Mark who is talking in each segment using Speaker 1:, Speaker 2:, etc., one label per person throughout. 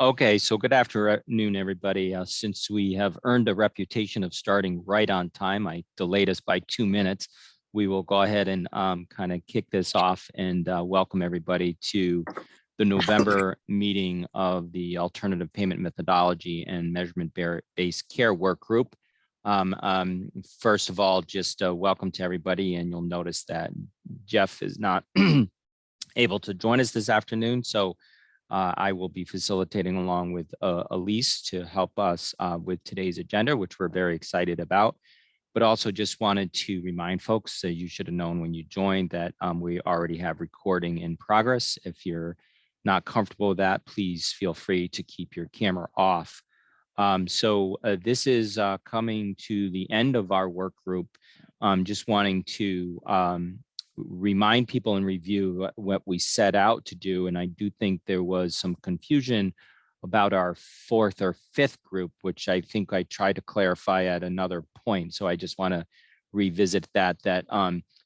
Speaker 1: Okay, so good afternoon, everybody. Since we have earned a reputation of starting right on time, I delayed us by 2 minutes. We will go ahead and kind of kick this off and welcome everybody to the November meeting of the Alternative Payment Methodology and Measurement-Based Care Work Group. First of all, just welcome to everybody, and you'll notice that Jeff is not able to join us this afternoon, so I will be facilitating along with Elise to help us with today's agenda, which we're very excited about. But also just wanted to remind folks that you should have known when you joined that we already have recording in progress. If you're not comfortable with that, please feel free to keep your camera off. So this is coming to the end of our work group. Just wanting to remind people and review what we set out to do. And I do think there was some confusion about our fourth or fifth group, which I think I tried to clarify at another point. So I just want to revisit that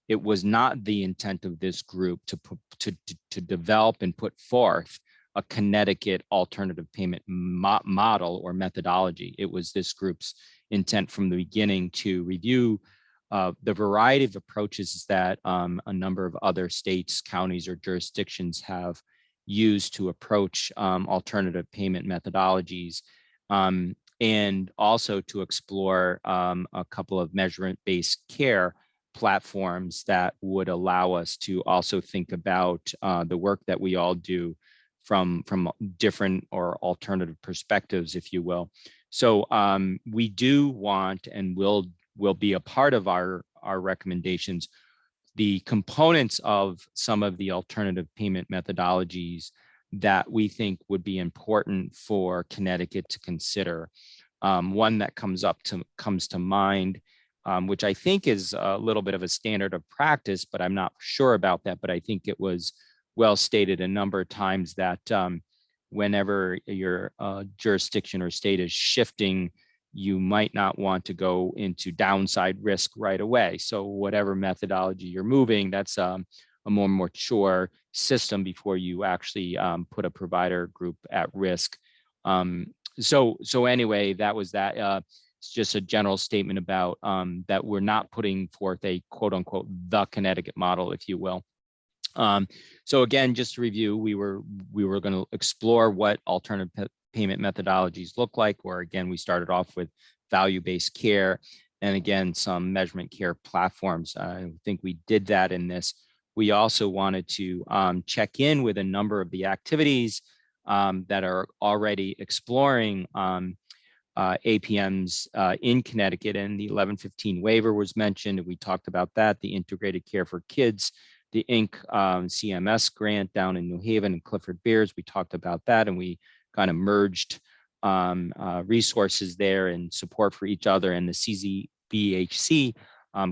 Speaker 1: it was not the intent of this group to develop and put forth a Connecticut alternative payment model or methodology. It was this group's intent from the beginning to review the variety of approaches that a number of other states, counties, or jurisdictions have used to approach alternative payment methodologies, and also to explore a couple of measurement-based care platforms that would allow us to also think about the work that we all do from different or alternative perspectives, if you will. So we do want and will be a part of our recommendations, the components of some of the alternative payment methodologies that we think would be important for Connecticut to consider. One that comes to mind, which I think is a little bit of a standard of practice, but I'm not sure about that. But I think it was well stated a number of times that whenever your jurisdiction or state is shifting, you might not want to go into downside risk right away. So whatever methodology you're moving, that's a more mature system before you actually put a provider group at risk. So anyway, that was that. It's just a general statement about that we're not putting forth a quote unquote the Connecticut model, if you will. So again, just to review, we were going to explore what alternative payment methodologies look like, where again, we started off with value-based care and again, some measurement care platforms. I think we did that in this. We also wanted to check in with a number of the activities that are already exploring APMs in Connecticut, and the 1115 waiver was mentioned. We talked about that, the integrated care for kids, the Inc. CMS grant down in New Haven and Clifford Beers. We talked about that, and we kind of merged resources there and support for each other, and the CZBHC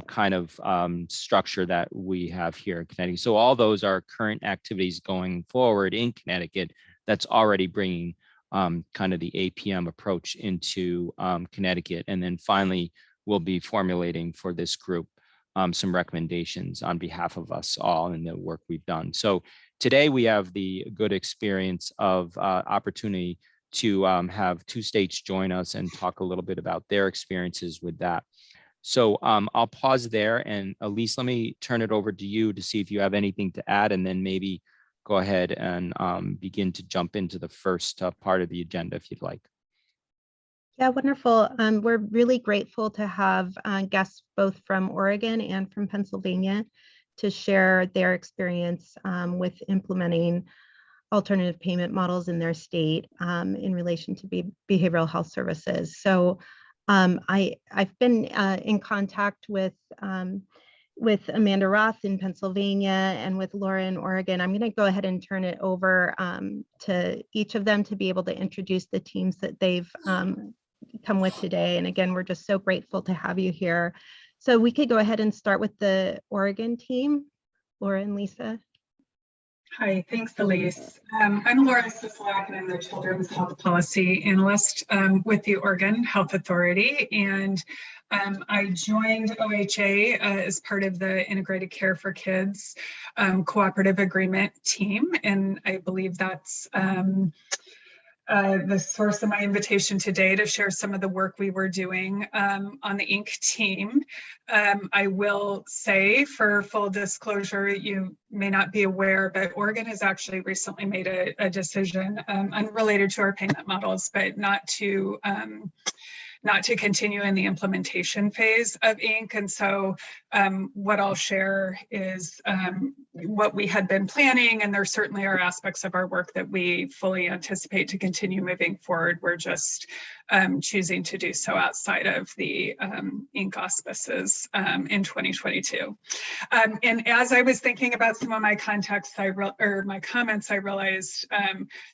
Speaker 1: kind of structure that we have here in Connecticut. So all those are current activities going forward in Connecticut that's already bringing kind of the APM approach into Connecticut. And then finally, we'll be formulating for this group some recommendations on behalf of us all in the work we've done. So today we have the good experience of opportunity to have two states join us and talk a little bit about their experiences with that. So I'll pause there, and Elise, let me turn it over to you to see if you have anything to add, and then maybe go ahead and begin to jump into the first part of the agenda if you'd like.
Speaker 2: Yeah, wonderful. We're really grateful to have guests both from Oregon and from Pennsylvania to share their experience with implementing alternative payment models in their state in relation to behavioral health services. So I've been in contact with Amanda Roth in Pennsylvania and with Laura in Oregon. I'm going to go ahead and turn it over to each of them to be able to introduce the teams that they've come with today. And again, we're just so grateful to have you here. So we could go ahead and start with the Oregon team, Laura and Lisa.
Speaker 3: Hi, thanks, Elise. I'm Laura Sisolak, and I'm the Children's Health Policy Analyst with the Oregon Health Authority. And I joined OHA as part of the Integrated Care for Kids Cooperative Agreement team. And I believe that's the source of my invitation today to share some of the work we were doing on the Inc. team. I will say, for full disclosure, you may not be aware, but Oregon has actually recently made a decision unrelated to our payment models, but not to continue in the implementation phase of Inc. And so what I'll share is what we had been planning, and there certainly are aspects of our work that we fully anticipate to continue moving forward. We're just choosing to do so outside of the Inc. auspices in 2022. And as I was thinking about some of my comments, I realized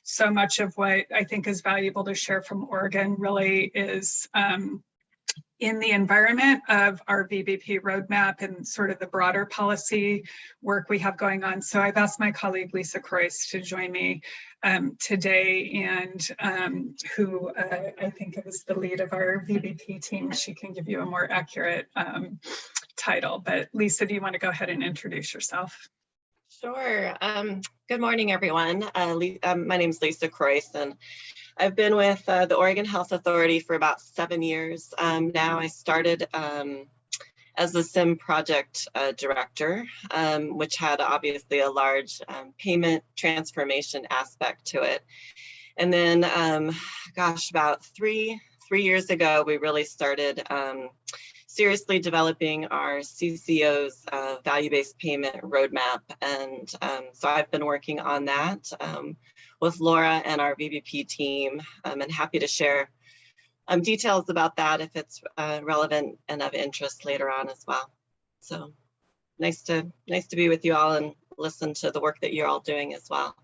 Speaker 3: so much of what I think is valuable to share from Oregon really is in the environment of our VBP roadmap and sort of the broader policy work we have going on. So I've asked my colleague Lisa Croyce to join me today, and who I think is the lead of our VBP team. She can give you a more accurate title. But Lisa, do you want to go ahead and introduce yourself?
Speaker 4: Sure. Good morning, everyone. My name is Lisa Croyce, and I've been with the Oregon Health Authority for about 7 years now. I started as the SIM project director, which had obviously a large payment transformation aspect to it. And then, about three years ago, we really started seriously developing our CCO's value-based payment roadmap. And so I've been working on that with Laura and our VBP team, and happy to share details about that if it's relevant and of interest later on as well. So nice to be with you all and listen to the work that you're all doing as well.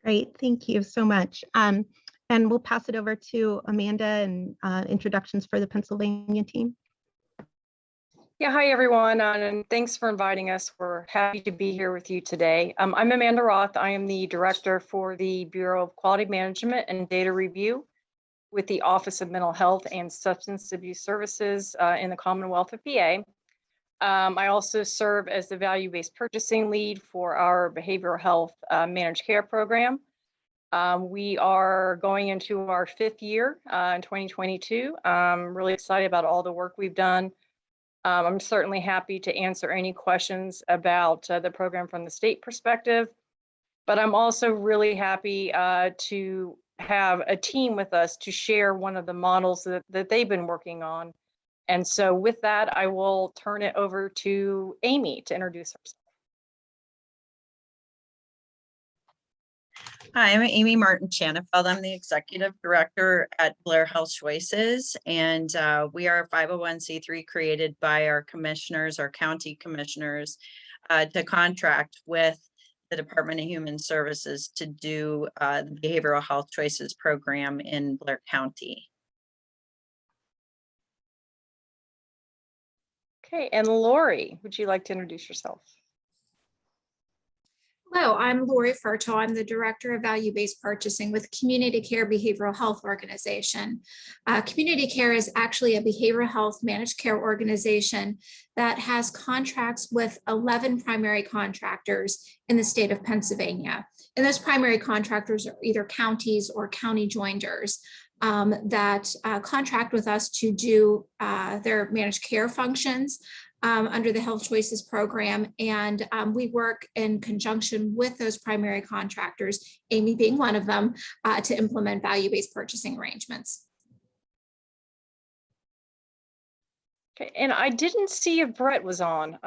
Speaker 2: Great, thank you so much. And we'll pass it over to Amanda and introductions for the Pennsylvania team.
Speaker 5: Yeah, hi everyone, and thanks for inviting us. We're happy to be here with you today. I'm Amanda Roth. I am the director for the Bureau of Quality Management and Data Review with the Office of Mental Health and Substance Abuse Services in the Commonwealth of PA. I also serve as the value-based purchasing lead for our behavioral health managed care program. We are going into our 5th year in 2022. I'm really excited about all the work we've done. I'm certainly happy to answer any questions about the program from the state perspective, but I'm also really happy to have a team with us to share one of the models that they've been working on. And so with that, I will turn it over to Amy to introduce herself.
Speaker 6: Hi, I'm Amy Martin Chanefeld. I'm the executive director at Blair Health Choices, and we are a 501c3 created by our commissioners, our county commissioners, to contract with the Department of Human Services to do the Behavioral Health Choices program in Blair County.
Speaker 5: Okay, and Lori, would you like to introduce yourself?
Speaker 7: Hello, I'm Lori Furto. I'm the Director of Value-Based Purchasing with Community Care Behavioral Health Organization. Community Care is actually a behavioral health managed care organization that has contracts with 11 primary contractors in the state of Pennsylvania. And those primary contractors are either counties or county joinders that contract with us to do their managed care functions under the Health Choices program. And we work in conjunction with those primary contractors, Amy being one of them, to implement value-based purchasing arrangements.
Speaker 5: Okay, and I didn't see if Brett was on.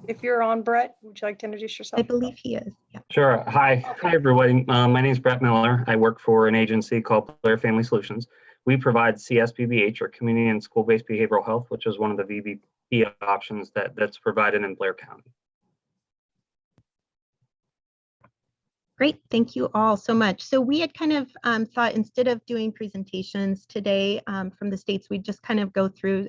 Speaker 5: If you're on, Brett, would you like to introduce yourself?
Speaker 2: I believe he is. Yeah.
Speaker 8: Sure. Hi.
Speaker 5: Okay.
Speaker 8: Hi, everybody. My name is Brett Miller. I work for an agency called Blair Family Solutions. We provide CSBBH, or Community and School-Based Behavioral Health, which is one of the VBP options that's provided in Blair County.
Speaker 2: Great, thank you all so much. So we had kind of thought, instead of doing presentations today from the states, we'd just kind of go through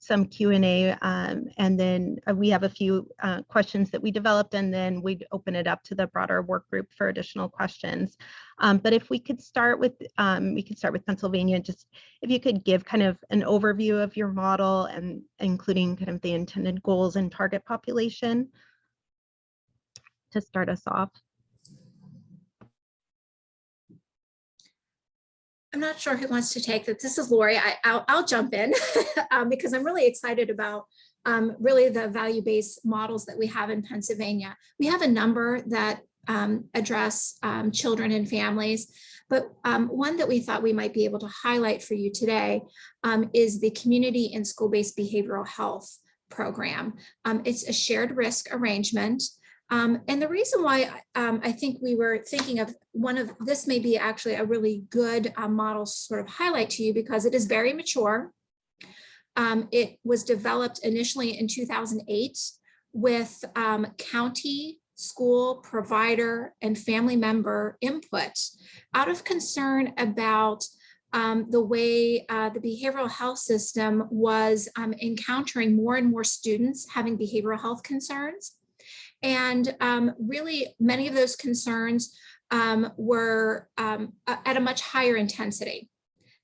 Speaker 2: some Q&A, and then we have a few questions that we developed, and then we'd open it up to the broader work group for additional questions. But if we could start with Pennsylvania, just if you could give kind of an overview of your model, and including kind of the intended goals and target population to start us off.
Speaker 7: I'm not sure who wants to take that. This is Lori. I'll jump in because I'm really excited about really the value-based models that we have in Pennsylvania. We have a number that address children and families, but one that we thought we might be able to highlight for you today is the Community and School-Based Behavioral Health program. It's a shared risk arrangement. And the reason why I think we were thinking of this may be actually a really good model to sort of highlight to you because it is very mature. It was developed initially in 2008 with county, school, provider, and family member input out of concern about the way the behavioral health system was encountering more and more students having behavioral health concerns. And really, many of those concerns were at a much higher intensity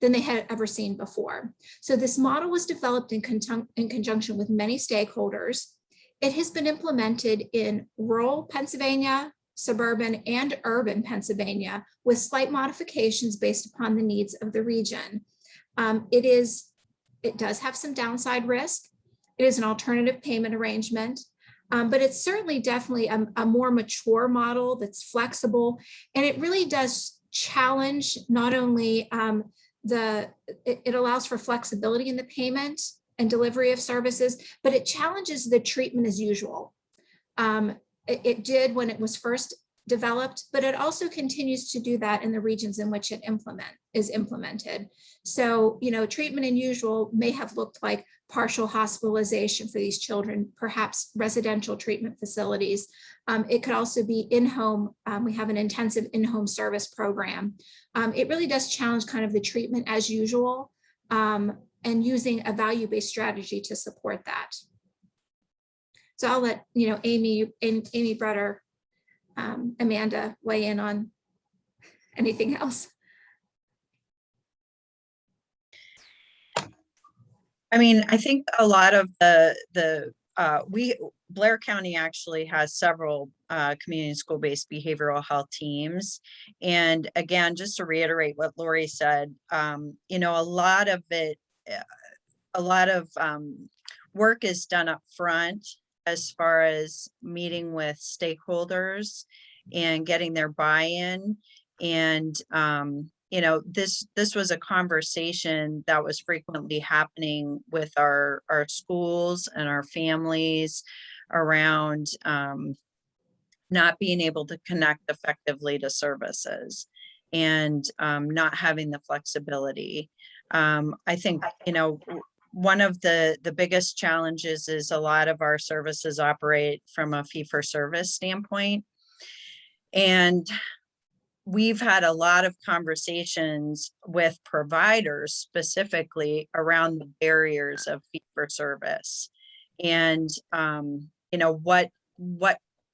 Speaker 7: than they had ever seen before. So this model was developed in conjunction with many stakeholders. It has been implemented in rural Pennsylvania, suburban, and urban Pennsylvania with slight modifications based upon the needs of the region. It does have some downside risk. It is an alternative payment arrangement. But it's certainly definitely a more mature model that's flexible, and it really does challenge not only it allows for flexibility in the payment and delivery of services, but it challenges the treatment as usual. It did when it was first developed, but it also continues to do that in the regions in which it is implemented. So, treatment as usual may have looked like partial hospitalization for these children, perhaps residential treatment facilities. It could also be in-home. We have an intensive in-home service program. It really does challenge kind of the treatment as usual and using a value-based strategy to support that. So I'll let Amy Brutter, Amanda weigh in on anything else.
Speaker 6: I mean, I think a lot of Blair County actually has several community and school-based behavioral health teams. And again, just to reiterate what Lori said, a lot of work is done up front as far as meeting with stakeholders and getting their buy-in. And this was a conversation that was frequently happening with our schools and our families around not being able to connect effectively to services and not having the flexibility. I think, one of the biggest challenges is a lot of our services operate from a fee-for-service standpoint. And we've had a lot of conversations with providers specifically around the barriers of fee-for-service and, what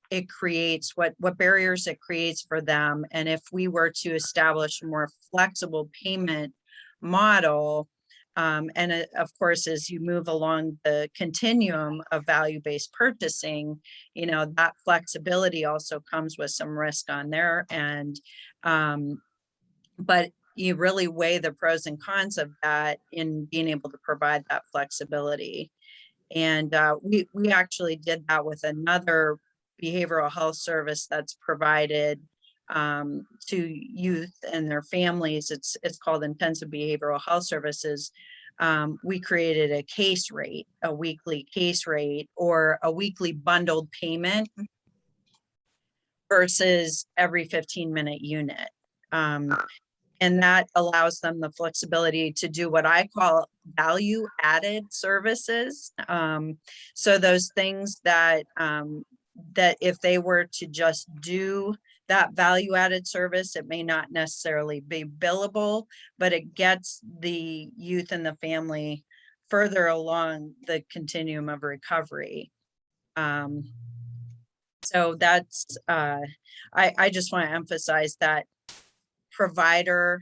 Speaker 6: it creates, what barriers it creates for them. And if we were to establish a more flexible payment model, of course, as you move along the continuum of value-based purchasing, that flexibility also comes with some risk on there. And, but you really weigh the pros and cons of that in being able to provide that flexibility. And we actually did that with another behavioral health service that's provided to youth and their families. It's called Intensive Behavioral Health Services. We created a case rate, a weekly case rate, or a weekly bundled payment versus every 15-minute unit. And that allows them the flexibility to do what I call value added services. So those things that if they were to just do that value added service, it may not necessarily be billable, but it gets the youth and the family further along the continuum of recovery. So that's, I just want to emphasize that provider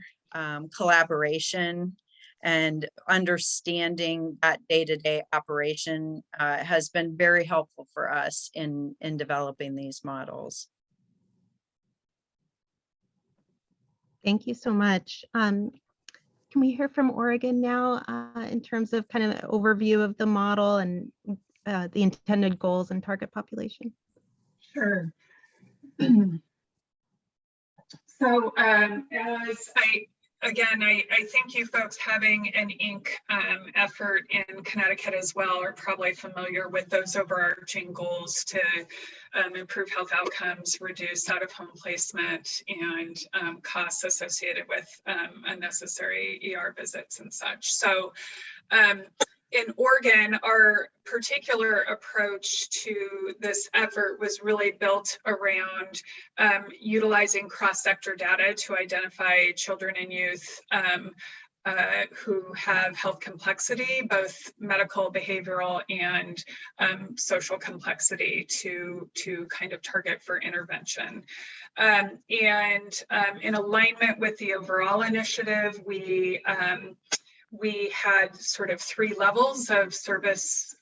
Speaker 6: collaboration and understanding that day-to-day operation has been very helpful for us in developing these models.
Speaker 2: Thank you so much. can we hear from Oregon now in terms of kind of an overview of the model and the intended goals and target population?
Speaker 3: Sure. So as I thank you folks having an Inc. Effort in Connecticut as well are probably familiar with those overarching goals to improve health outcomes, reduce out-of-home placement, and costs associated with unnecessary ER visits and such. So in Oregon, our particular approach to this effort was really built around utilizing cross-sector data to identify children and youth who have health complexity, both medical, behavioral, and social complexity to kind of target for intervention. And in alignment with the overall initiative, we had sort of 3 levels of service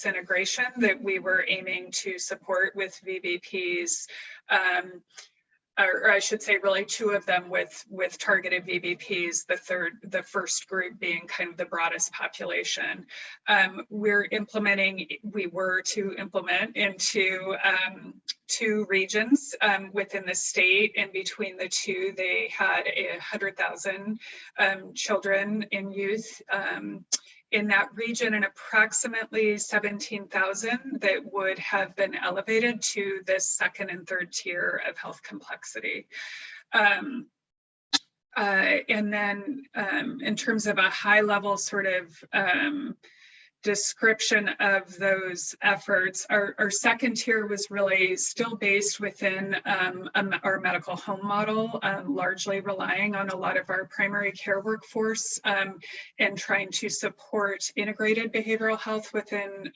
Speaker 3: integration that we were aiming to support with VBPs, or I should say really 2 of them with targeted VBPs, the first group being kind of the broadest population. We were to implement into 2 regions within the state, and between the 2, they had 100,000 children and youth in that region, and approximately 17,000 that would have been elevated to this 2nd and 3rd tier of health complexity. And then in terms of a high level sort of description of those efforts, our 2nd tier was really still based within our medical home model, largely relying on a lot of our primary care workforce and trying to support integrated behavioral health within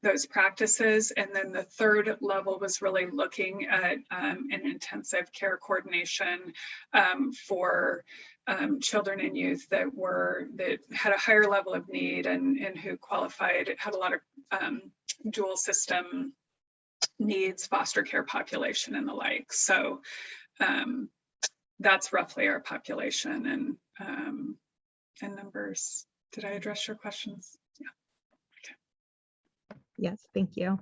Speaker 3: those practices. And then the 3rd level was really looking at an intensive care coordination for children and youth that had a higher level of need and who qualified, had a lot of dual system needs, foster care population and the like. So that's roughly our population and numbers. Did I address your questions? Yeah. Okay.
Speaker 2: Yes, thank you.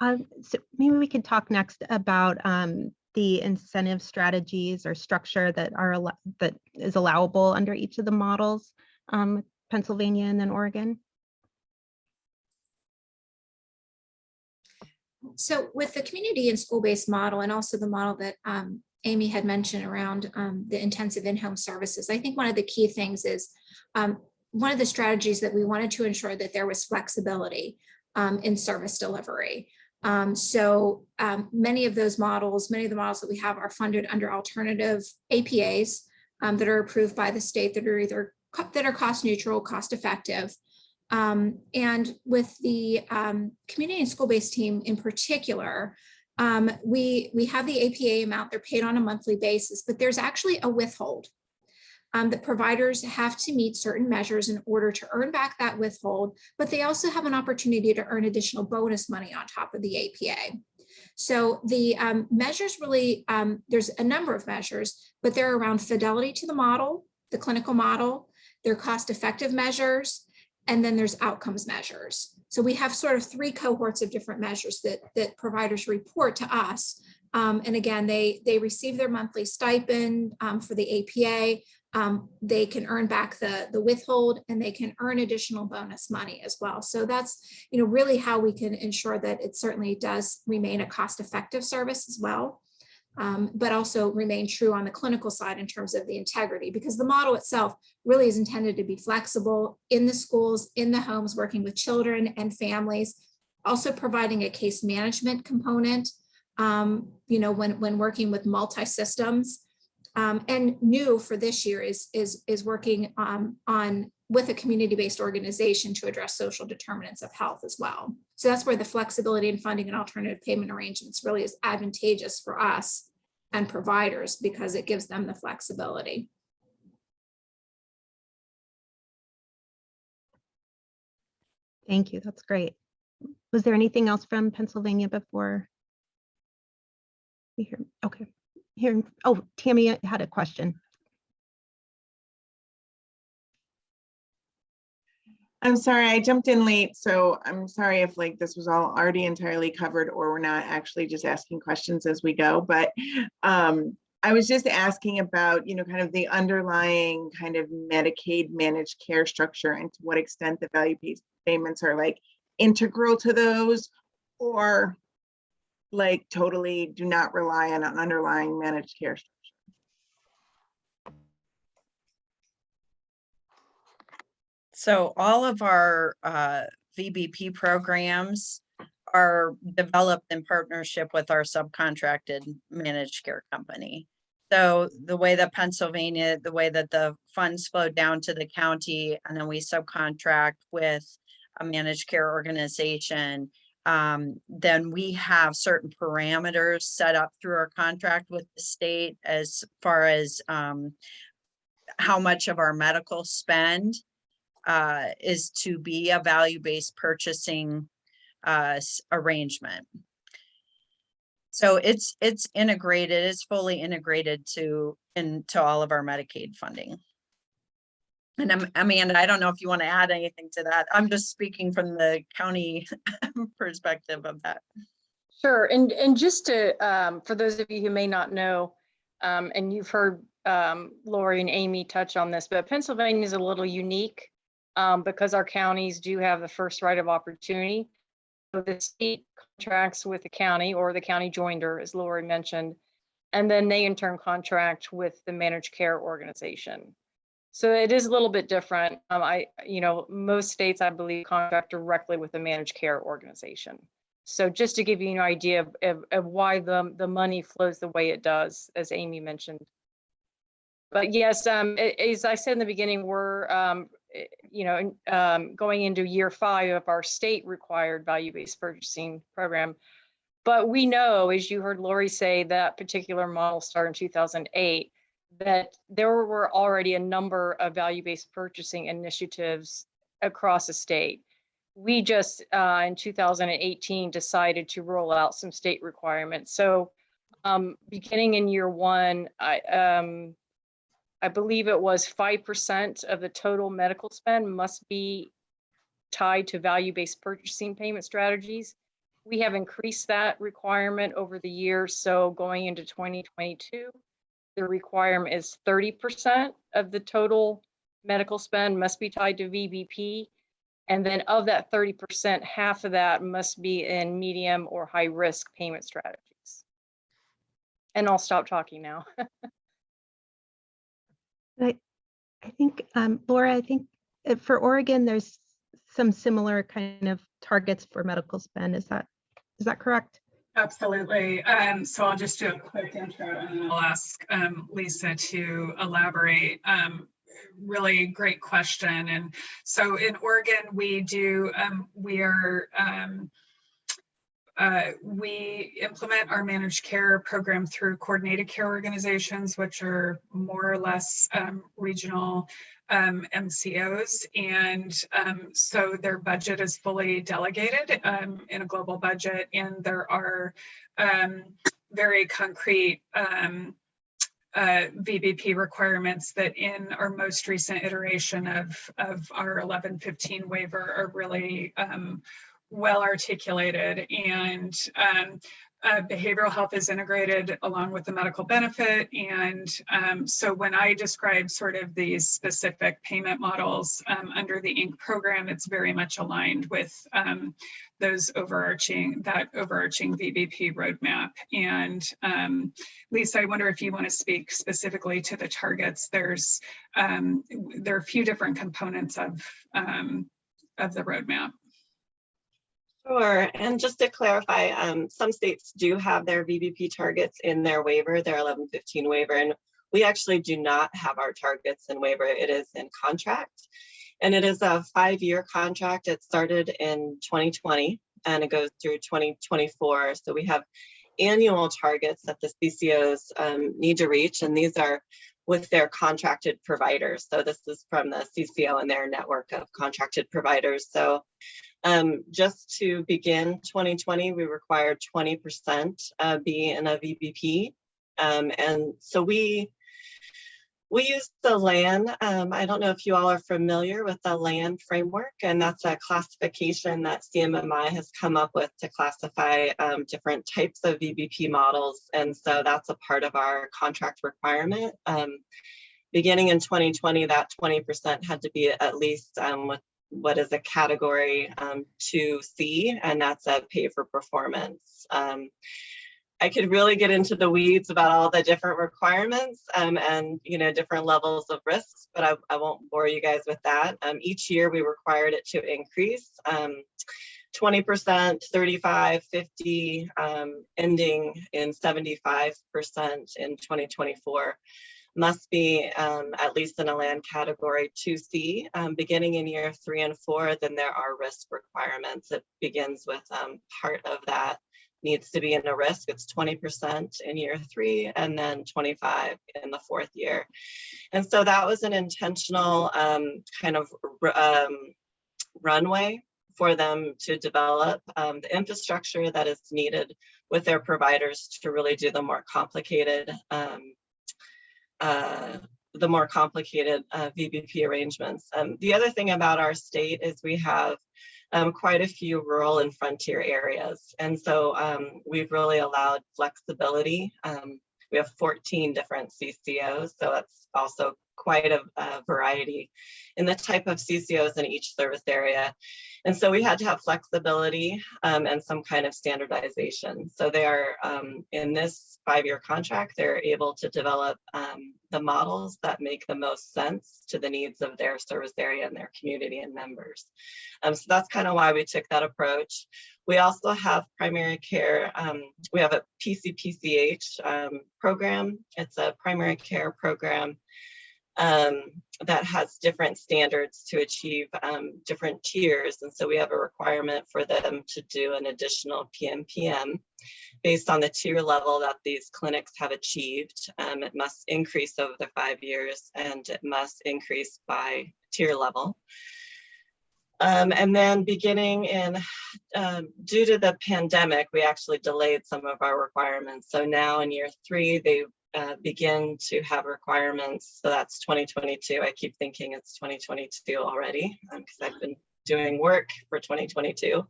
Speaker 2: So maybe we could talk next about the incentive strategies or structure that is allowable under each of the models, Pennsylvania and then Oregon.
Speaker 7: So with the community and school-based model, and also the model that Amy had mentioned around the intensive in-home services, I think one of the key things is one of the strategies that we wanted to ensure that there was flexibility in service delivery. So many of the models that we have are funded under alternative APAs that are approved by the state that are cost neutral, cost effective. And with the community and school-based team in particular, we have the APA amount, they're paid on a monthly basis, but there's actually a withhold. That providers have to meet certain measures in order to earn back that withhold, but they also have an opportunity to earn additional bonus money on top of the APA. So the measures really, there's a number of measures, but they're around fidelity to the model, the clinical model, they're cost-effective measures, and then there's outcomes measures. So we have sort of 3 cohorts of different measures that providers report to us. And again, they receive their monthly stipend for the APA. They can earn back the withhold, and they can earn additional bonus money as well. So that's really how we can ensure that it certainly does remain a cost-effective service as well, but also remain true on the clinical side in terms of the integrity, because the model itself really is intended to be flexible in the schools, in the homes, working with children and families, also providing a case management component, when working with multi-systems. And new for this year is working with a community-based organization to address social determinants of health as well. So that's where the flexibility in funding and alternative payment arrangements really is advantageous for us and providers, because it gives them the flexibility.
Speaker 2: Thank you, that's great. Was there anything else from Pennsylvania before we hear? Okay. Here, oh, Tammy had a question.
Speaker 9: I'm sorry, I jumped in late, so I'm sorry if like this was all already entirely covered or we're not actually just asking questions as we go. But I was just asking about, kind of the underlying kind of Medicaid managed care structure and to what extent the value-based payments are like integral to those, or like totally do not rely on an underlying managed care structure.
Speaker 6: So all of our VBP programs are developed in partnership with our subcontracted managed care company. So the way that Pennsylvania, the way that the funds flow down to the county, and then we subcontract with a managed care organization, then we have certain parameters set up through our contract with the state as far as how much of our medical spend is to be a value-based purchasing arrangement. So it's integrated, it's fully integrated into all of our Medicaid funding. And Amanda, I don't know if you want to add anything to that. I'm just speaking from the county perspective of that.
Speaker 5: Sure, and just to, for those of you who may not know, and you've heard Lori and Amy touch on this, but Pennsylvania is a little unique because our counties do have the first right of opportunity. So the state contracts with the county, or the county joinder, as Lori mentioned, and then they in turn contract with the managed care organization. So it is a little bit different. Most states, I believe, contract directly with the managed care organization. So just to give you an idea of why the money flows the way it does, as Amy mentioned. But yes, as I said in the beginning, we're going into year 5 of our state required value-based purchasing program. But we know, as you heard Lori say, that particular model started in 2008, that there were already a number of value-based purchasing initiatives across the state. We just in 2018 decided to roll out some state requirements. So beginning in year 1, I believe it was 5% of the total medical spend must be tied to value-based purchasing payment strategies. We have increased that requirement over the years. So going into 2022, the requirement is 30% of the total medical spend must be tied to VBP. And then of that 30%, half of that must be in medium or high risk payment strategies. And I'll stop talking now.
Speaker 2: I think, Laura, I think for Oregon, there's some similar kind of targets for medical spend. Is that correct?
Speaker 3: Absolutely. So I'll just do a quick intro and then I'll ask Lisa to elaborate. Really great question. And so in Oregon, we implement our managed care program through coordinated care organizations, which are more or less regional MCOs. And so their budget is fully delegated in a global budget. And there are very concrete VBP requirements that in our most recent iteration of our 1115 waiver are really well articulated, and behavioral health is integrated along with the medical benefit. And so when I describe sort of these specific payment models under the INC program, it's very much aligned with that overarching VBP roadmap. And Lisa, I wonder if you want to speak specifically to the targets. There are a few different components of the roadmap.
Speaker 4: Sure, and just to clarify, some states do have their VBP targets in their waiver, their 1115 waiver, and we actually do not have our targets in waiver. It is in contract, and it is a 5-year contract. It started in 2020, and it goes through 2024. So we have annual targets that the CCOs need to reach, and these are with their contracted providers. So this is from the CCO and their network of contracted providers. So just to begin 2020, we required 20% be in a VBP. And so we We use the LAN. I don't know if you all are familiar with the LAN framework, and that's a classification that CMMI has come up with to classify different types of VBP models. And so that's a part of our contract requirement. Beginning in 2020, that 20% had to be at least with what is a category 2C, and that's a pay for performance. I could really get into the weeds about all the different requirements and different levels of risks, but I won't bore you guys with that. Each year we required it to increase 20%, 35, 50, ending in 75% in 2024. Must be at least in a land category 2C. Beginning in year 3 and 4, then there are risk requirements. It begins with part of that needs to be in a risk. It's 20% in year 3 and then 25 in the 4th year. And so that was an intentional kind of runway for them to develop the infrastructure that is needed with their providers to really do the more complicated VBP arrangements. The other thing about our state is we have quite a few rural and frontier areas. And so we've really allowed flexibility. We have 14 different CCOs, so that's also quite a variety in the type of CCOs in each service area. And so we had to have flexibility and some kind of standardization. So they are, in this 5-year contract, they're able to develop the models that make the most sense to the needs of their service area and their community and members. So that's kind of why we took that approach. We also have primary care. We have a PCPCH program. It's a primary care program that has different standards to achieve different tiers. And so we have a requirement for them to do an additional PMPM based on the tier level that these clinics have achieved. It must increase over the 5 years, and it must increase by tier level. And then beginning in, due to the pandemic, we actually delayed some of our requirements. So now in year 3, they begin to have requirements. So that's 2022. I keep thinking it's 2022 already because I've been doing work for 2022.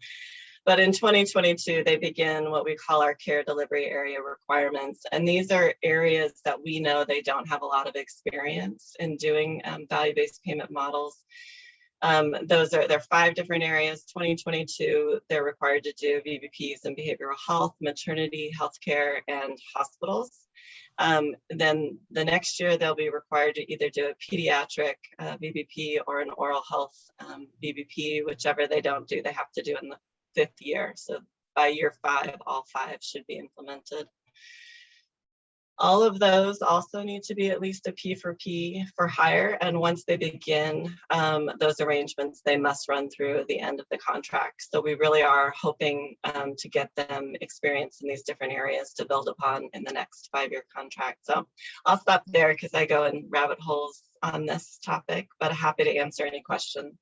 Speaker 4: But in 2022, they begin what we call our care delivery area requirements. And these are areas that we know they don't have a lot of experience in doing value-based payment models. There are 5 different areas. 2022, they're required to do VBPs in behavioral health, maternity, healthcare, and hospitals. Then the next year, they'll be required to either do a pediatric VBP or an oral health VBP, whichever they don't do, they have to do in the 5th year. So by year 5, all 5 should be implemented. All of those also need to be at least a P for P for hire. And once they begin those arrangements, they must run through the end of the contract. So we really are hoping to get them experience in these different areas to build upon in the next 5-year contract. So I'll stop there because I go in rabbit holes on this topic, but happy to answer any questions.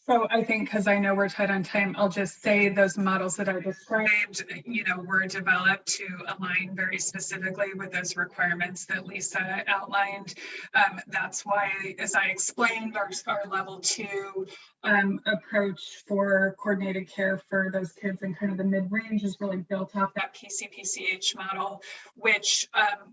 Speaker 3: So I think, because I know we're tight on time, I'll just say those models that I described, were developed to align very specifically with those requirements that Lisa outlined. That's why, as I explained, our level 2 approach for coordinated care for those kids in kind of the mid-range is really built off that PCPCH model, which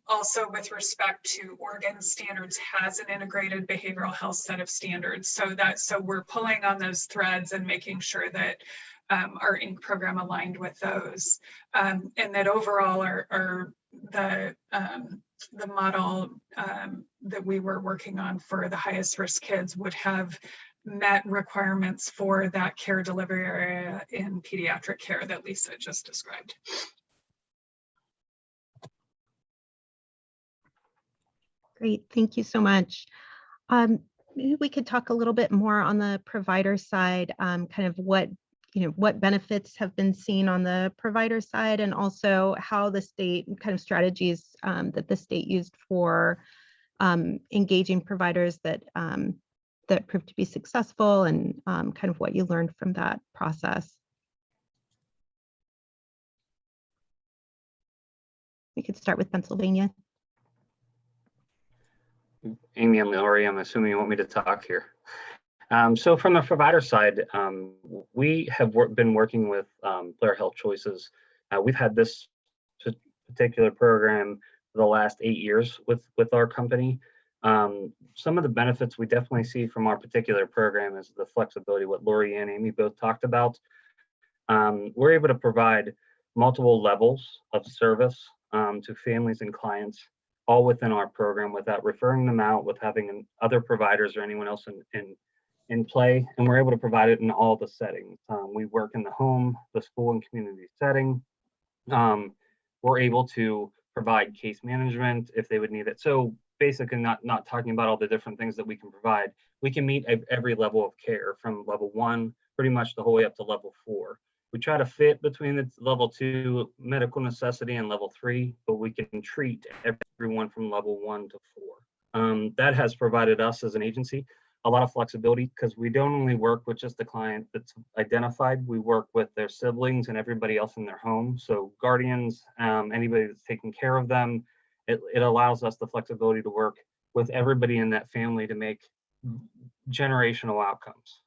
Speaker 3: also with respect to Oregon standards has an integrated behavioral health set of standards. So we're pulling on those threads and making sure that our INC program aligned with those, and that overall the model that we were working on for the highest risk kids would have met requirements for that care delivery area in pediatric care that Lisa just described.
Speaker 2: Great, thank you so much. Maybe we could talk a little bit more on the provider side, kind of what benefits have been seen on the provider side, and also how the state kind of strategies that the state used for engaging providers that proved to be successful, and kind of what you learned from that process. We could start with Pennsylvania.
Speaker 8: Amy and Lori, I'm assuming you want me to talk here. So from the provider side, we have been working with Blair Health Choices. We've had this particular program for the last 8 years with our company. Some of the benefits we definitely see from our particular program is the flexibility, what Lori and Amy both talked about. We're able to provide multiple levels of service to families and clients, all within our program without referring them out, with having other providers or anyone else in play. And we're able to provide it in all the settings. We work in the home, the school and community setting. We're able to provide case management if they would need it. So basically not talking about all the different things that we can provide. We can meet every level of care from level 1, pretty much the whole way up to level 4. We try to fit between the level 2 medical necessity and level 3, but we can treat everyone from level 1 to 4. That has provided us as an agency a lot of flexibility, because we don't only work with just the client that's identified, we work with their siblings and everybody else in their home. So guardians, anybody that's taking care of them, it allows us the flexibility to work with everybody in that family to make generational outcomes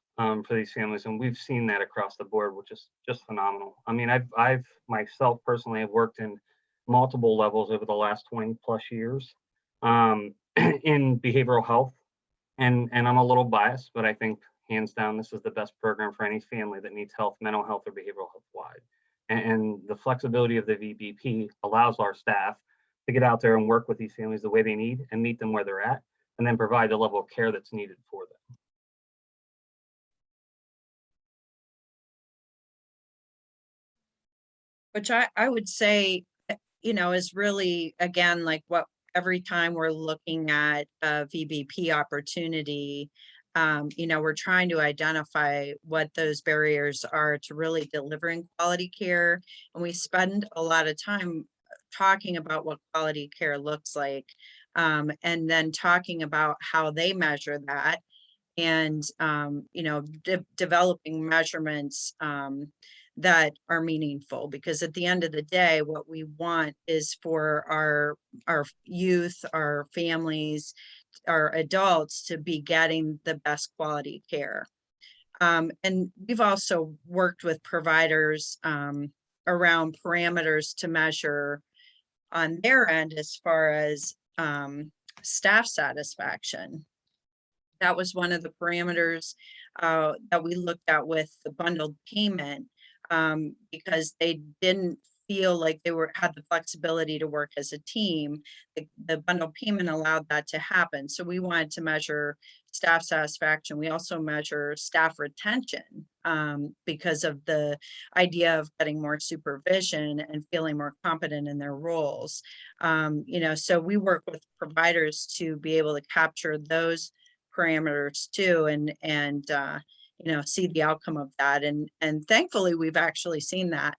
Speaker 8: for these families. And we've seen that across the board, which is just phenomenal. I mean, I've myself personally have worked in multiple levels over the last 20 plus years in behavioral health. And I'm a little biased, but I think hands down, this is the best program for any family that needs health, mental health, or behavioral health wide. And the flexibility of the VBP allows our staff to get out there and work with these families the way they need and meet them where they're at, and then provide the level of care that's needed for them.
Speaker 6: Which I would say, is really, again, like what every time we're looking at a VBP opportunity, we're trying to identify what those barriers are to really delivering quality care. And we spend a lot of time talking about what quality care looks like, and then talking about how they measure that, and, developing measurements that are meaningful, because at the end of the day, what we want is for our youth, our families, our adults to be getting the best quality care. And we've also worked with providers around parameters to measure on their end as far as staff satisfaction. That was one of the parameters that we looked at with the bundled payment, because they didn't feel like they had the flexibility to work as a team. The bundled payment allowed that to happen. So we wanted to measure staff satisfaction. We also measure staff retention because of the idea of getting more supervision and feeling more competent in their roles. So we work with providers to be able to capture those parameters too, and see the outcome of that. And thankfully, we've actually seen that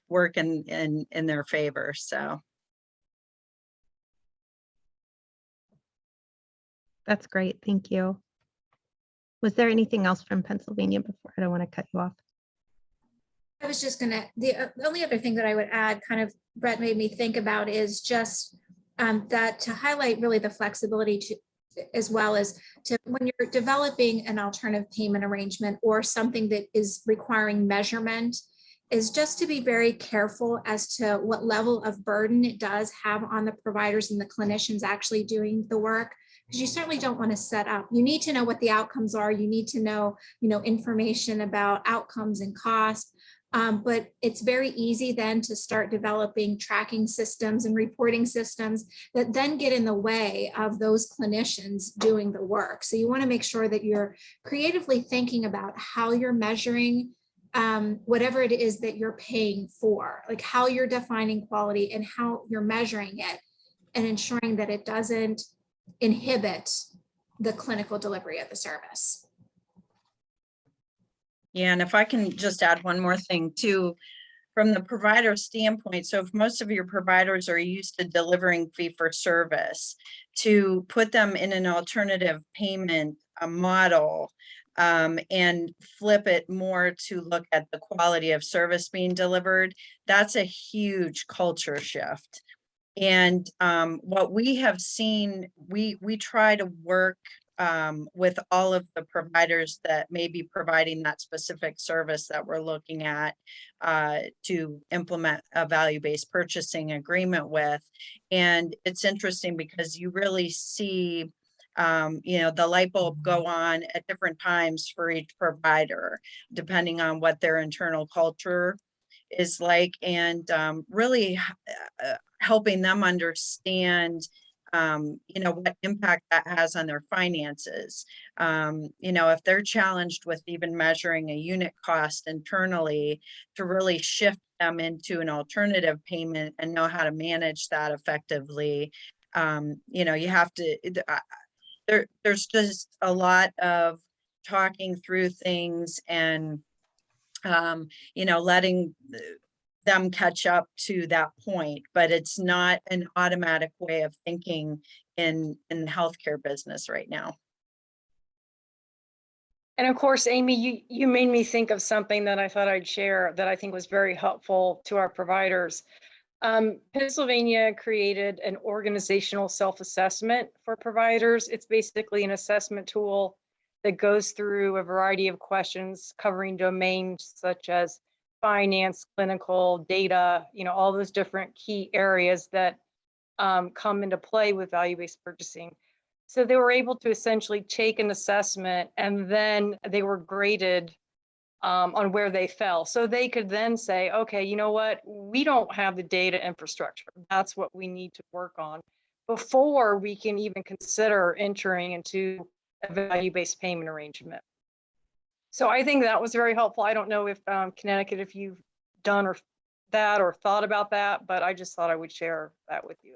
Speaker 6: work in their favor. So
Speaker 2: That's great. Thank you. Was there anything else from Pennsylvania before? I don't want to cut you off.
Speaker 7: I was just gonna, the only other thing that I would add, kind of Brett made me think about, is just that to highlight really the flexibility to, as well as to, when you're developing an alternative payment arrangement or something that is requiring measurement, is just to be very careful as to what level of burden it does have on the providers and the clinicians actually doing the work. Because you certainly don't want to set up, you need to know what the outcomes are. You need to know, information about outcomes and cost. But it's very easy then to start developing tracking systems and reporting systems that then get in the way of those clinicians doing the work. So you want to make sure that you're creatively thinking about how you're measuring whatever it is that you're paying for, like how you're defining quality and how you're measuring it, and ensuring that it doesn't inhibit the clinical delivery of the service.
Speaker 6: yeah, and if I can just add one more thing too, from the provider standpoint. So if most of your providers are used to delivering fee for service, to put them in an alternative payment model and flip it more to look at the quality of service being delivered, that's a huge culture shift. And what we have seen, we try to work with all of the providers that may be providing that specific service that we're looking at to implement a value-based purchasing agreement with. And it's interesting because you really see the light bulb go on at different times for each provider, depending on what their internal culture is like, and really helping them understand what impact that has on their finances. If they're challenged with even measuring a unit cost internally, to really shift them into an alternative payment and know how to manage that effectively. You have to, there's just a lot of talking through things and letting them catch up to that point, but it's not an automatic way of thinking in the healthcare business right now.
Speaker 5: And of course, Amy, you made me think of something that I thought I'd share that I think was very helpful to our providers. Pennsylvania created an organizational self-assessment for providers. It's basically an assessment tool that goes through a variety of questions covering domains such as finance, clinical, data, all those different key areas that come into play with value-based purchasing. So they were able to essentially take an assessment and then they were graded on where they fell. So they could then say, okay, you know what? We don't have the data infrastructure. That's what we need to work on before we can even consider entering into a value-based payment arrangement. So I think that was very helpful. I don't know if Connecticut, if you've done or thought about that, but I just thought I would share that with you.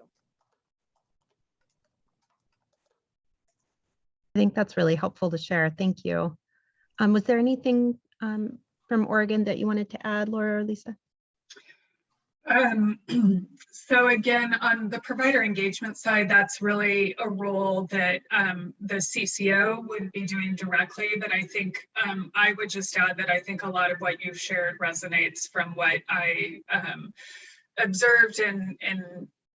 Speaker 2: I think that's really helpful to share. Thank you. Was there anything from Oregon that you wanted to add, Laura or Lisa?
Speaker 3: So again, on the provider engagement side, that's really a role that the CCO would be doing directly. But I think I would just add that I think a lot of what you've shared resonates from what I observed and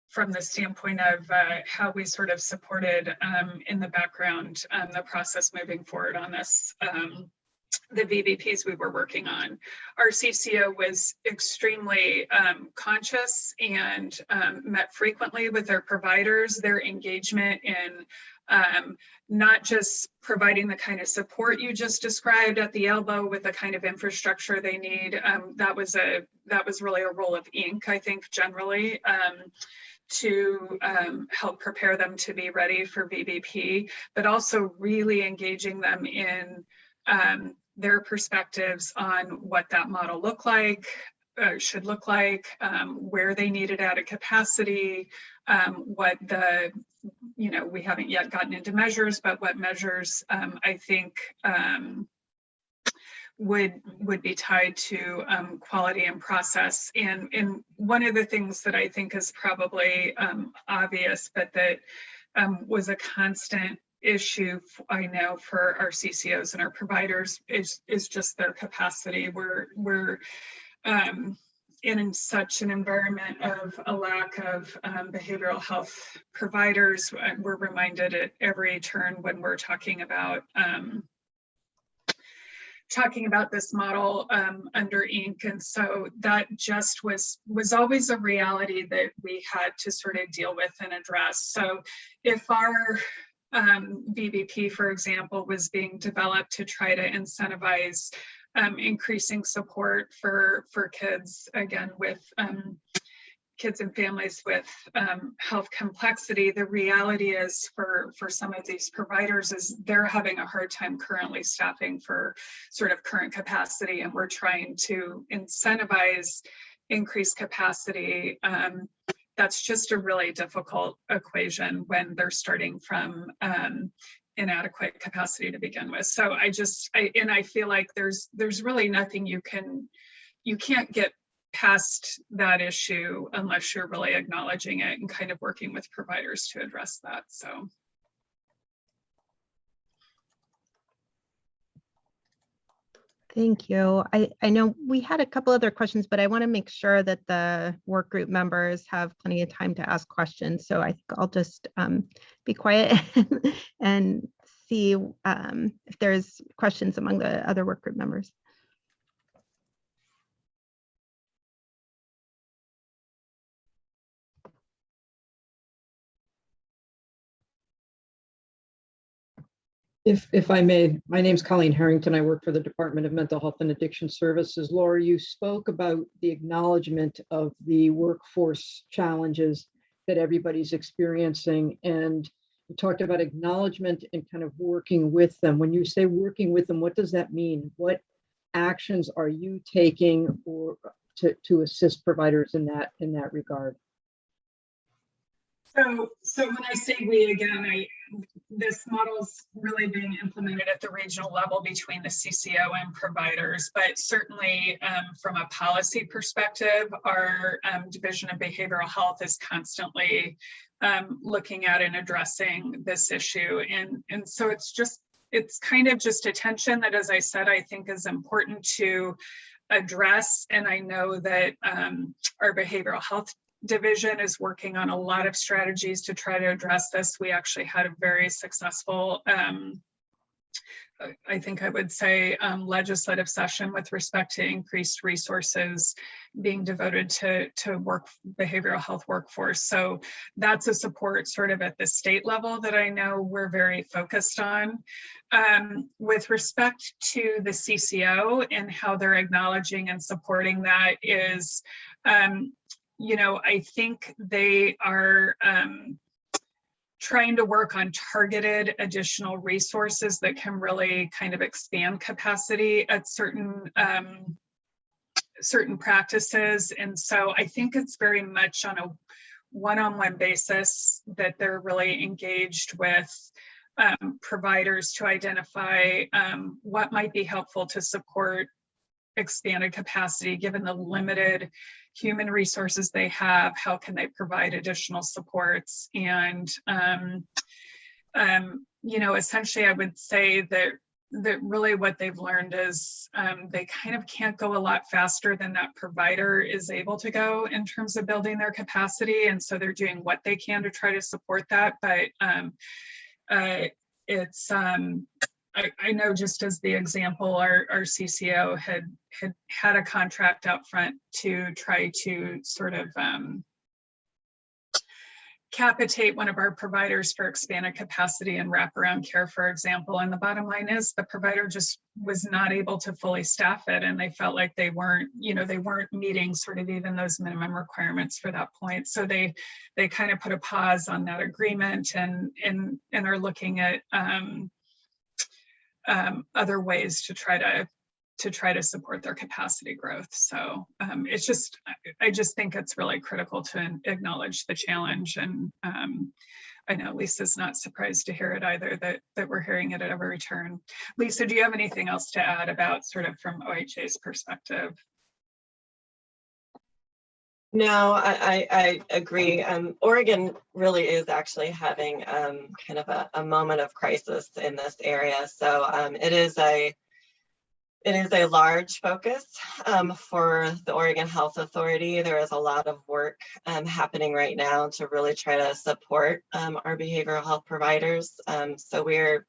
Speaker 3: from the standpoint of how we sort of supported in the background the process moving forward on this. The VBPs we were working on. Our CCO was extremely conscious and met frequently with their providers. Their engagement in not just providing the kind of support you just described at the elbow with the kind of infrastructure they need. That was really a role of Inc., I think, generally. To help prepare them to be ready for VBP, but also really engaging them in their perspectives on what that model should look like, where they needed added capacity, what we haven't yet gotten into measures, but what measures I think would be tied to quality and process. And one of the things that I think is probably obvious, but that was a constant issue, I know, for our CCOs and our providers is just their capacity. We're in such an environment of a lack of behavioral health providers. We're reminded at every turn when we're talking about this model under Inc. And so that just was always a reality that we had to sort of deal with and address. So if our VBP, for example, was being developed to try to incentivize increasing support for kids, again, with kids and families with health complexity, the reality is for some of these providers is they're having a hard time currently staffing for sort of current capacity, and we're trying to incentivize increased capacity. That's just a really difficult equation when they're starting from inadequate capacity to begin with. So I feel like there's really nothing you can't get past that issue unless you're really acknowledging it and kind of working with providers to address that. So.
Speaker 2: Thank you. I know we had a couple other questions, but I want to make sure that the work group members have plenty of time to ask questions. So I think I'll just be quiet and see if there's questions among the other work group members.
Speaker 10: If I may, my name's Colleen Harrington. I work for the Department of Mental Health and Addiction Services. Laura, you spoke about the acknowledgement of the workforce challenges that everybody's experiencing. And you talked about acknowledgement and kind of working with them. When you say working with them, what does that mean? What actions are you taking or to assist providers in that regard?
Speaker 3: So when I say we, again, this model's really being implemented at the regional level between the CCO and providers, but certainly from a policy perspective, our Division of Behavioral Health is constantly looking at and addressing this issue. And so it's kind of just a tension that, as I said, I think is important to address. And I know that our behavioral health division is working on a lot of strategies to try to address this. We actually had a very successful, I think I would say, legislative session with respect to increased resources being devoted to behavioral health workforce. So that's a support sort of at the state level that I know we're very focused on. With respect to the CCO and how they're acknowledging and supporting that is, you know, I think they are trying to work on targeted additional resources that can really kind of expand capacity at certain practices. And so I think it's very much on a one-on-one basis that they're really engaged with providers to identify what might be helpful to support expanded capacity given the limited human resources they have. How can they provide additional supports? And you know, essentially I would say that really what they've learned is they kind of can't go a lot faster than that provider is able to go in terms of building their capacity, and so they're doing what they can to try to support that. But it's I know, just as the example, our CCO had a contract out front to try to sort of capitate one of our providers for expanded capacity and wraparound care, for example. And the bottom line is the provider just was not able to fully staff it, and they felt like they weren't, you know, they weren't meeting sort of even those minimum requirements for that point. So they kind of put a pause on that agreement and are looking at other ways to try to support their capacity growth. So it's just, I just think it's really critical to acknowledge the challenge. And I know Lisa's not surprised to hear it either, that we're hearing it at every turn. Lisa, do you have anything else to add about sort of from OHA's perspective?
Speaker 4: No, I agree. Oregon really is actually having kind of a moment of crisis in this area. So it is a large focus for the Oregon Health Authority. There is a lot of work happening right now to really try to support our behavioral health providers. So we're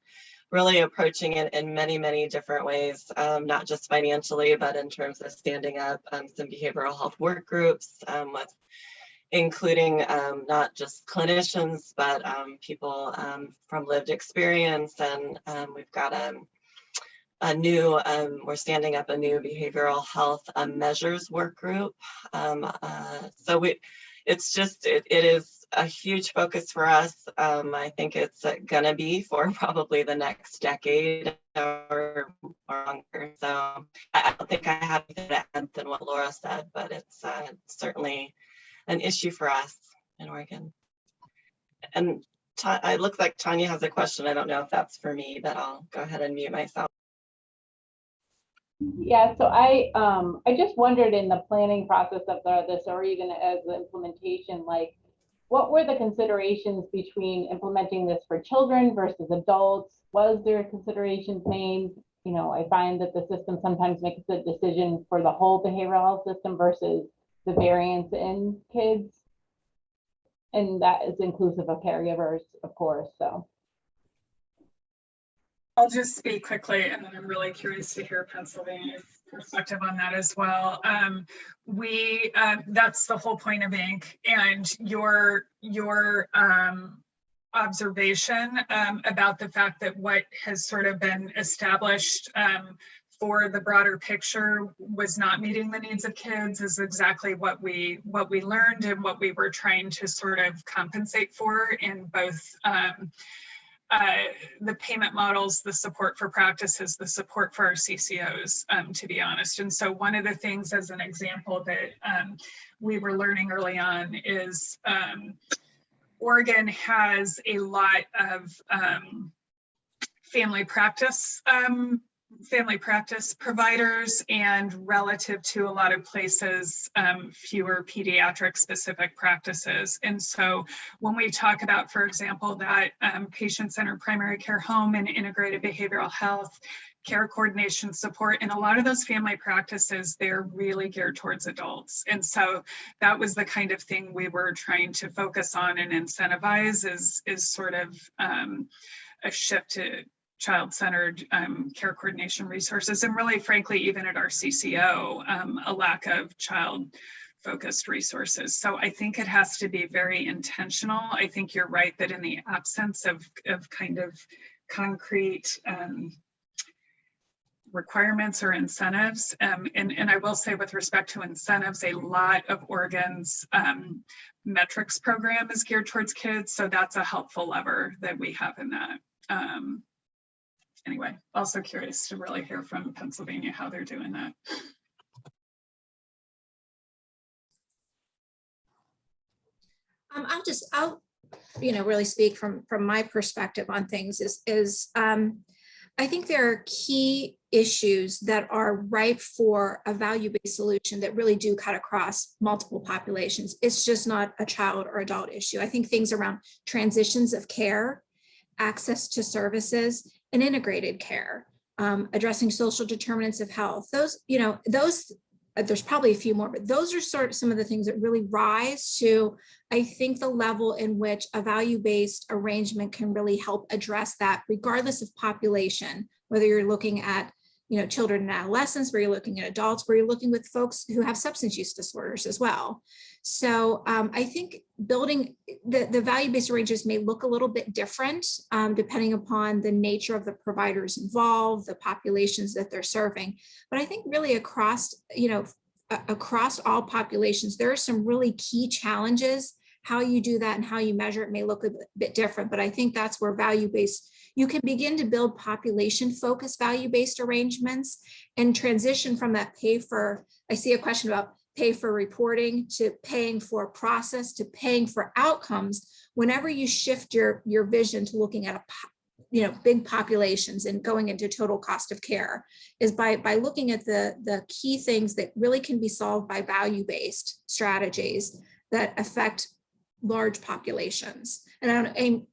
Speaker 4: really approaching it in many, many different ways, not just financially, but in terms of standing up some behavioral health work groups with including not just clinicians, but people from lived experience. And we've got a new, we're standing up a new behavioral health measures work group. So it is a huge focus for us. I think it's gonna be for probably the next decade or longer. So I don't think I have anything to add than what Laura said, but it's certainly an issue for us in Oregon. And it looks like Tanya has a question. I don't know if that's for me, but I'll go ahead and mute myself.
Speaker 11: Yeah, so I just wondered in the planning process of this, or even as the implementation, like what were the considerations between implementing this for children versus adults? Was there considerations made I find that the system sometimes makes a decision for the whole behavioral health system versus the variance in kids. And that is inclusive of caregivers, of course, so.
Speaker 3: I'll just speak quickly, and then I'm really curious to hear Pennsylvania's perspective on that as well. That's the whole point of Inc. And your observation about the fact that what has sort of been established for the broader picture was not meeting the needs of kids is exactly what we learned and what we were trying to sort of compensate for in both the payment models, the support for practices, the support for our CCOs, to be honest. And so one of the things as an example that we were learning early on is Oregon has a lot of family practice providers, and relative to a lot of places, fewer pediatric specific practices. And so when we talk about, for example, that patient-centered primary care home and integrated behavioral health, care coordination support, and a lot of those family practices, they're really geared towards adults. And so that was the kind of thing we were trying to focus on and incentivize is sort of a shift to child-centered care coordination resources, and really, frankly, even at our CCO, a lack of child-focused resources. So I think it has to be very intentional. I think you're right that in the absence of kind of concrete requirements or incentives, and I will say with respect to incentives, a lot of Oregon's metrics program is geared towards kids, so that's a helpful lever that we have in that. Anyway, also curious to really hear from Pennsylvania how they're doing that.
Speaker 7: I'll really speak from my perspective on things is I think there are key issues that are ripe for a value-based solution that really do cut across multiple populations. It's just not a child or adult issue. I think things around transitions of care, access to services, and integrated care, addressing social determinants of health. Those, there's probably a few more, but those are sort of some of the things that really rise to, I think, the level in which a value-based arrangement can really help address that, regardless of population, whether you're looking at children and adolescents, where you're looking at adults, where you're looking with folks who have substance use disorders as well. So I think building the value-based arrangements may look a little bit different depending upon the nature of the providers involved, the populations that they're serving. But I think really across all populations, there are some really key challenges. How you do that and how you measure it may look a bit different, but I think that's where value-based, you can begin to build population-focused value-based arrangements and transition from that I see a question about pay for reporting to paying for process to paying for outcomes. Whenever you shift your vision to looking at big populations and going into total cost of care, is by looking at the key things that really can be solved by value-based strategies that affect large populations. And I don't know,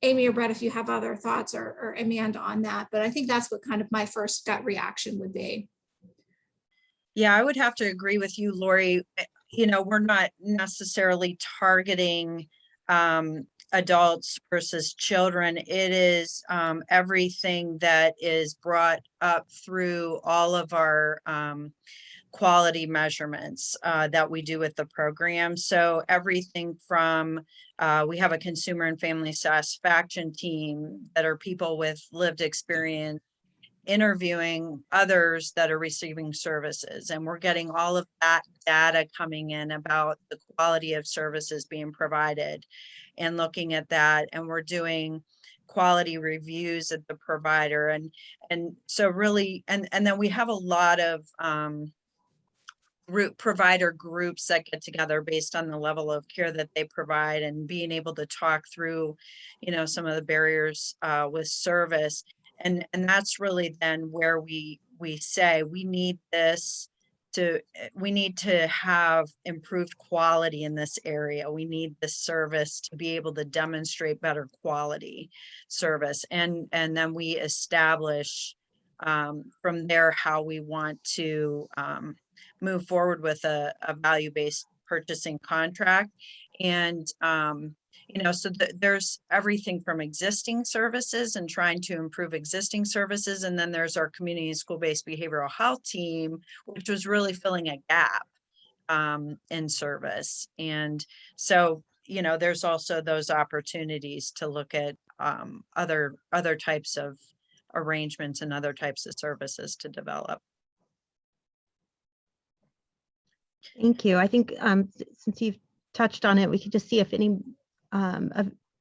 Speaker 7: Amy or Brett, if you have other thoughts or Amanda on that, but I think that's what kind of my first gut reaction would be.
Speaker 6: Yeah, I would have to agree with you, Lori. We're not necessarily targeting adults versus children. It is everything that is brought up through all of our quality measurements that we do with the program. So everything from, we have a consumer and family satisfaction team that are people with lived experience interviewing others that are receiving services. And we're getting all of that data coming in about the quality of services being provided and looking at that. And we're doing quality reviews at the provider. And so really, and then we have a lot of provider groups that get together based on the level of care that they provide and being able to talk through, some of the barriers with service. And that's really then where we say we need to have improved quality in this area. We need the service to be able to demonstrate better quality service. And then we establish from there how we want to move forward with a value-based purchasing contract. And so there's everything from existing services and trying to improve existing services, and then there's our community and school-based behavioral health team, which was really filling a gap in service. And so there's also those opportunities to look at other types of arrangements and other types of services to develop.
Speaker 2: Thank you. I think since you've touched on it, we could just see if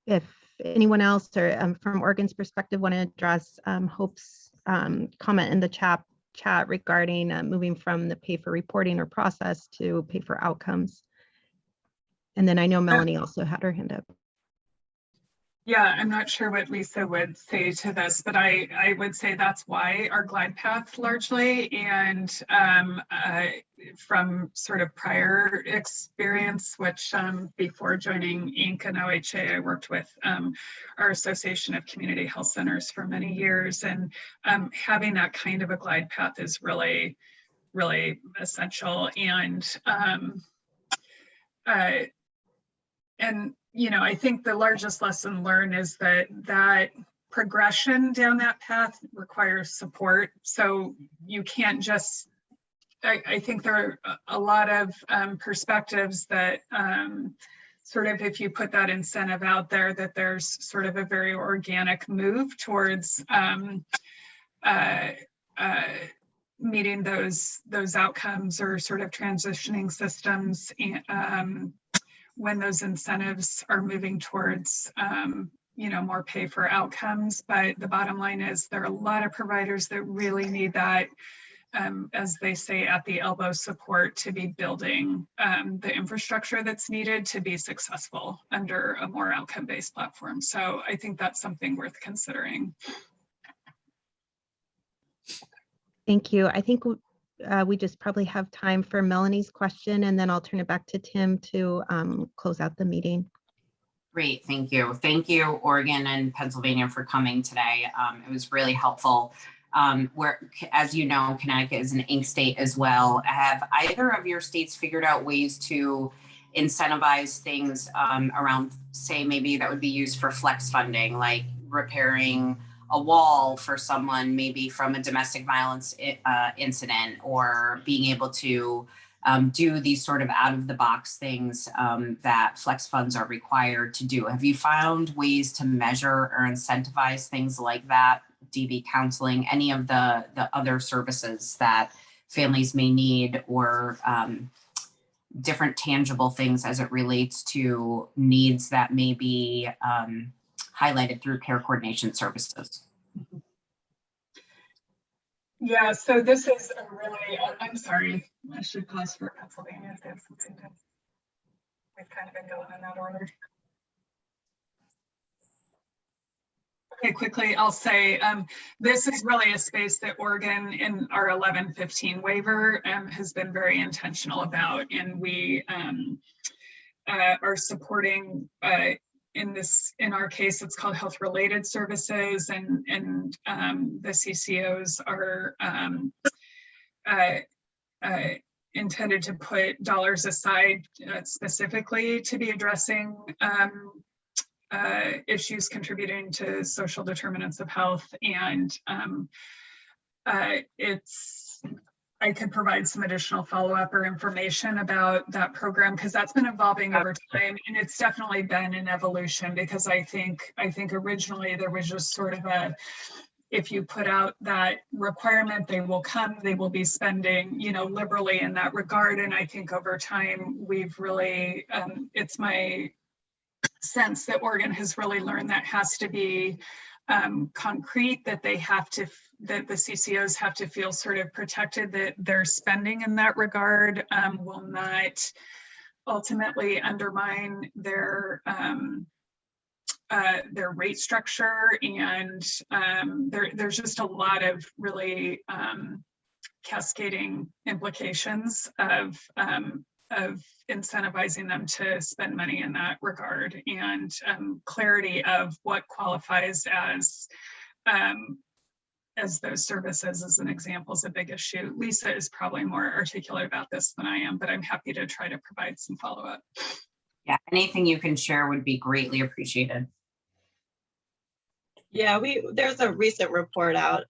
Speaker 2: if anyone else or from Oregon's perspective want to address Hope's comment in the chat regarding moving from the pay for reporting or process to pay for outcomes. And then I know Melanie also had her hand up.
Speaker 3: Yeah, I'm not sure what Lisa would say to this, but I would say that's why our glide path largely, and from sort of prior experience, which before joining Inc. and OHA, I worked with our Association of Community Health Centers for many years, and having that kind of a glide path is really, really essential. And I think the largest lesson learned is that progression down that path requires support. So you can't just, I think there are a lot of perspectives that sort of, if you put that incentive out there, that there's sort of a very organic move towards meeting those outcomes, or sort of transitioning systems when those incentives are moving towards more pay for outcomes. But the bottom line is there are a lot of providers that really need that, as they say, at the elbow support to be building the infrastructure that's needed to be successful under a more outcome-based platform. So I think that's something worth considering.
Speaker 2: Thank you. I think we just probably have time for Melanie's question, and then I'll turn it back to Tim to close out the meeting.
Speaker 12: Great, thank you. Thank you, Oregon and Pennsylvania, for coming today. It was really helpful. As you know, Connecticut is an Inc. state as well. Have either of your states figured out ways to incentivize things around, say, maybe that would be used for flex funding, like repairing a wall for someone maybe from a domestic violence incident, or being able to do these sort of out of the box things that flex funds are required to do? Have you found ways to measure or incentivize things like that? DV counseling, any of the other services that families may need, or different tangible things as it relates to needs that may be highlighted through care coordination services?
Speaker 3: Yeah, so this is a really, I'm sorry, I should pause for Pennsylvania if they have something to, we've kind of been going in that order. Okay, quickly, I'll say this is really a space that Oregon in our 1115 waiver has been very intentional about, and we are supporting in our case, it's called health related services, and the CCOs are intended to put dollars aside specifically to be addressing issues contributing to social determinants of health. And I could provide some additional follow-up or information about that program, because that's been evolving over time, and it's definitely been an evolution, because I think originally there was just sort of a, if you put out that requirement, they will come, they will be spending, liberally in that regard. And I think over time we've really, it's my sense that Oregon has really learned that has to be concrete, that they have to, that the CCOs have to feel sort of protected, that their spending in that regard will not ultimately undermine their rate structure. And there's just a lot of really cascading implications of incentivizing them to spend money in that regard, and clarity of what qualifies as as those services as an example is a big issue. Lisa is probably more articulate about this than I am, but I'm happy to try to provide some follow-up.
Speaker 12: Yeah, anything you can share would be greatly appreciated.
Speaker 4: Yeah, there's a recent report out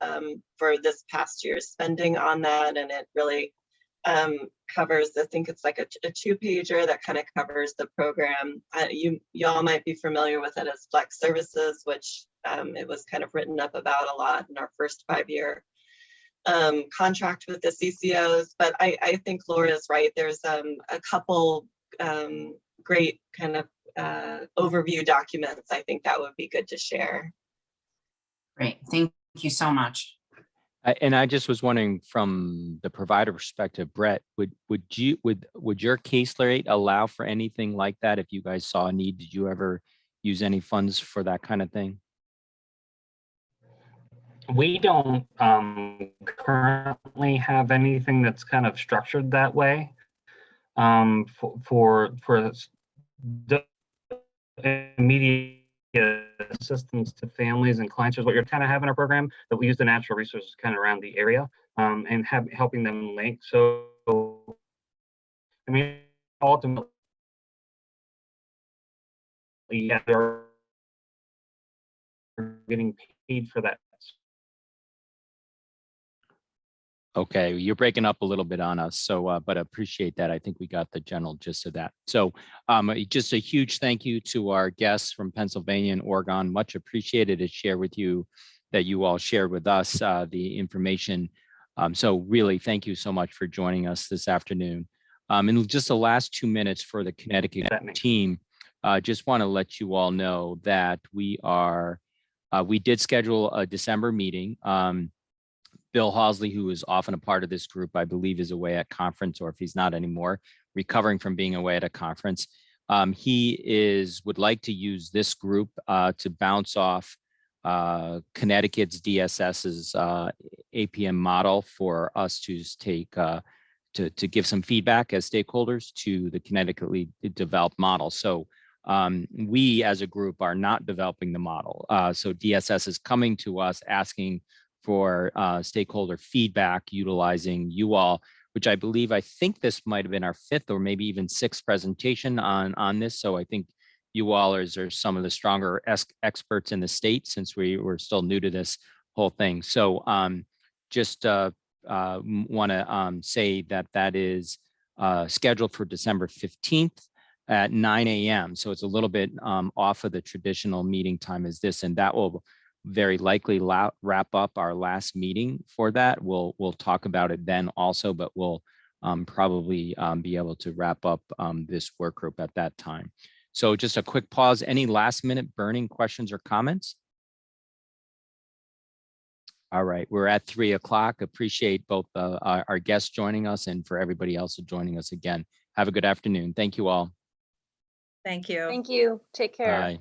Speaker 4: for this past year's spending on that, and it really covers, I think it's like a 2-pager that kind of covers the program. Y'all might be familiar with it as Flex Services, which it was kind of written up about a lot in our first 5-year contract with the CCOs. But I think Laura's right. There's a couple great kind of overview documents. I think that would be good to share.
Speaker 12: Great, thank you so much.
Speaker 1: And I just was wondering, from the provider perspective, Brett, would your case rate allow for anything like that? If you guys saw a need, did you ever use any funds for that kind of thing?
Speaker 8: We don't currently have anything that's kind of structured that way. For the immediate assistance to families and clients is what you're kind of having a program that we use the natural resources kind of around the area and helping them link. So, I mean, ultimately, yeah, they're getting paid for that.
Speaker 1: Okay, you're breaking up a little bit on us, so but I appreciate that. I think we got the general gist of that. So just a huge thank you to our guests from Pennsylvania and Oregon. Much appreciated to share with you that you all shared with us the information. So really, thank you so much for joining us this afternoon. In just the last 2 minutes for the Connecticut team, just want to let you all know that we did schedule a December meeting. Bill Hausley, who is often a part of this group, I believe is away at conference, or if he's not anymore, recovering from being away at a conference. He would like to use this group to bounce off Connecticut's DSS's APM model for us to take to give some feedback as stakeholders to the Connecticutly developed model. So we as a group are not developing the model. So DSS is coming to us asking for stakeholder feedback utilizing you all, which I think this might have been our 5th or maybe even 6th presentation on this. So I think you all are some of the stronger experts in the state, since we're still new to this whole thing. So just want to say that is scheduled for December 15th at 9 a.m. So it's a little bit off of the traditional meeting time as this, and that will very likely wrap up our last meeting for that. We'll talk about it then also, but we'll probably be able to wrap up this work group at that time. So just a quick pause. Any last minute burning questions or comments? All right, we're at 3 o'clock. Appreciate both our guests joining us and for everybody else joining us again. Have a good afternoon. Thank you all.
Speaker 6: Thank you.
Speaker 5: Thank you. Take care.
Speaker 1: Bye.